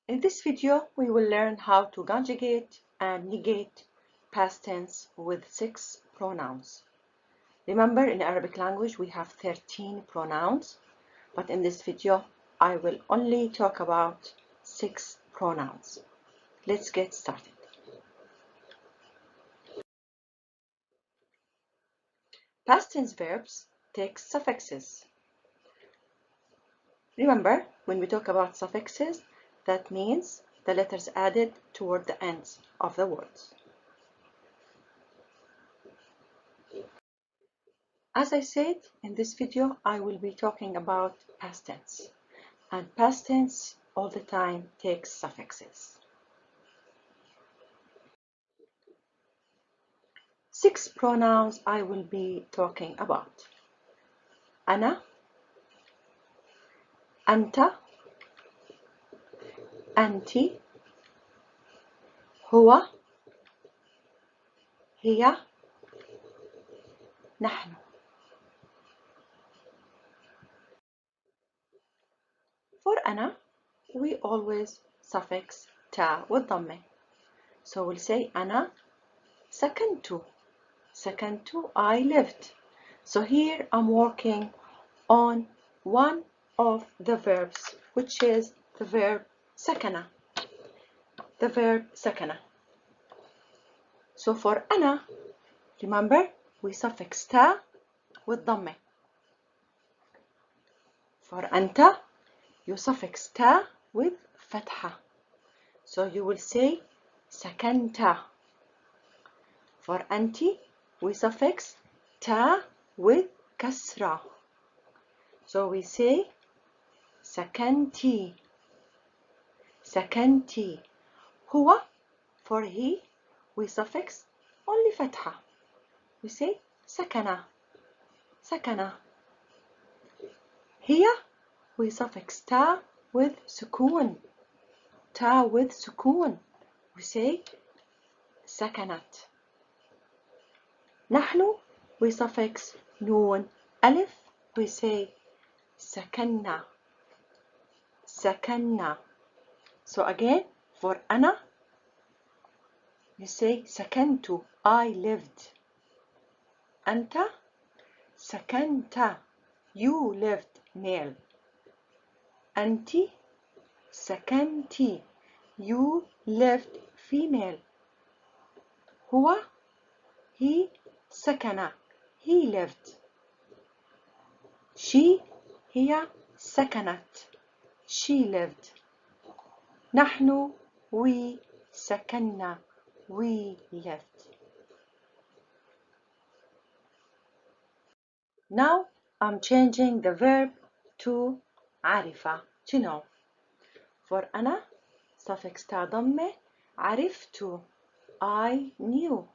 In this video, we will learn how to conjugate and negate past tense with 6 pronouns. Remember, in Arabic language, we have 13 pronouns, but in this video, I will only talk about 6 pronouns. Let's get started. Past tense verbs take suffixes. Remember, when we talk about suffixes, that means the letters added toward the ends of the words. As I said, in this video, I will be talking about past tense. And past tense all the time takes suffixes. 6 pronouns I will be talking about. أنا, أنت, أنتِ, هو, هي, نحن. For أنا, we always suffix تا والضمة. So we'll say أنا سكنت. سكنت, I lived. So here I'm working on one of the verbs, which is the verb سكن. The verb سكن. So for أنا, remember, we suffix تا والضمة. For أنت, you suffix تا with فتحة. So you will say سكنت. For أنتِ, we suffix تا with كسرة. So we say سكنتِ. سكنتِ. هو, for he, we suffix only فتحة. We say سكن. سكن. هي, we suffix تا with سكون. تا with سكون. We say سكنت. نحن, we suffix نون ألف. We say سكننا. سكننا. So again, for أنا, you say سكنت, I lived. أنت سكنت, you lived, male. أنتِ سكنتِ, you lived, female. هو, he سكن, he lived. She, هي سكنت, she lived. نحن, we سكننا, we lived. Now I'm changing the verb to عرف, to know. For أنا, suffix تا ضمة, عرفت, I knew.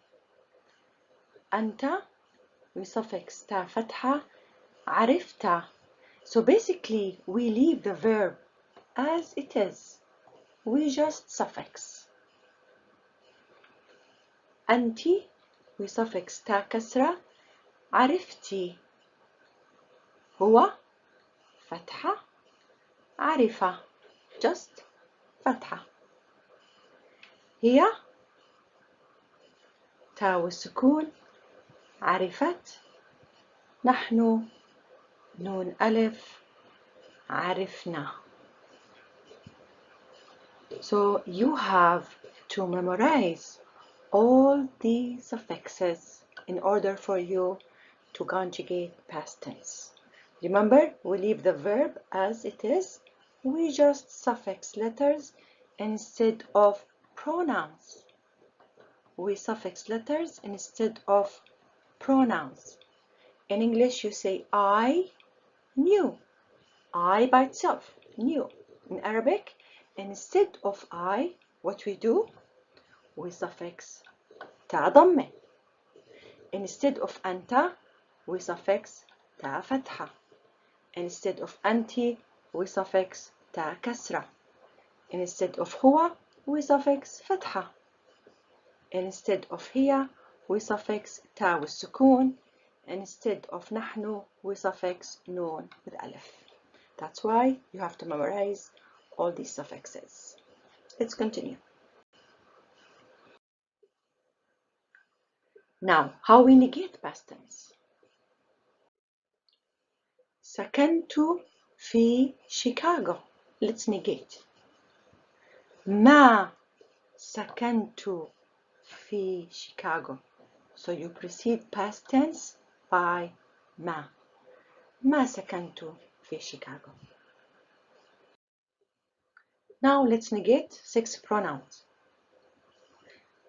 أنت, we suffix تا فتحة, عرفت. So basically, we leave the verb as it is. We just suffix. أنتِ, we suffix تا كسرة, عرفتِ. هو, فتحة, عرف, just فتحة. هي, تا والسكون, عرفت. نحن, نون ألف, عرفنا. So you have to memorize all these suffixes in order for you to conjugate past tense. Remember, we leave the verb as it is. We just suffix letters instead of pronouns. We suffix letters instead of pronouns. In English, you say I knew. I by itself, knew. In Arabic, instead of I, what we do? We suffix تا ضمة. Instead of أنت, we suffix تا فتحة. Instead of أنتِ, we suffix تا كسرة. Instead of هو, we suffix فتحة. Instead of هي, we suffix تا والسكون. Instead of نحن, we suffix نون with ألف. That's why you have to memorize all these suffixes. Let's continue. Now, how we negate past tense. سكنت في شيكاغو. Let's negate. ما سكنت في شيكاغو. So you precede past tense by ما سكنت في شيكاغو. Now let's negate 6 pronouns.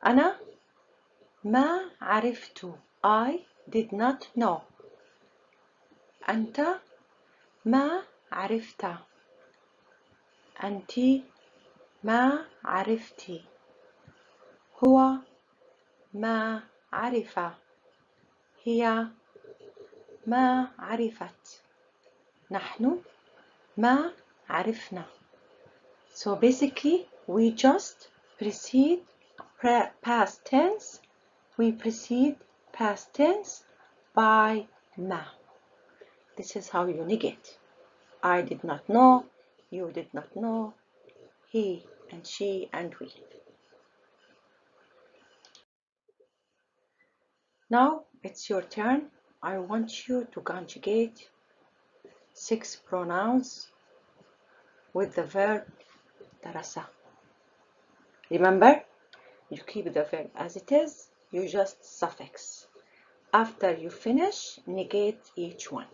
أنا ما عرفت. I did not know. أنت ما عرفت. أنت ما عرفتِ. هو ما عرف. هي ما عرفت. نحن ما عرفنا. So basically we just precede past tense. We precede past tense by ما. This is how you negate. I did not know. You did not know. He and she and we. Now it's your turn. I want you to conjugate 6 pronouns with the verb درس. Remember, you keep the verb as it is, you just suffix. After you finish, negate each one.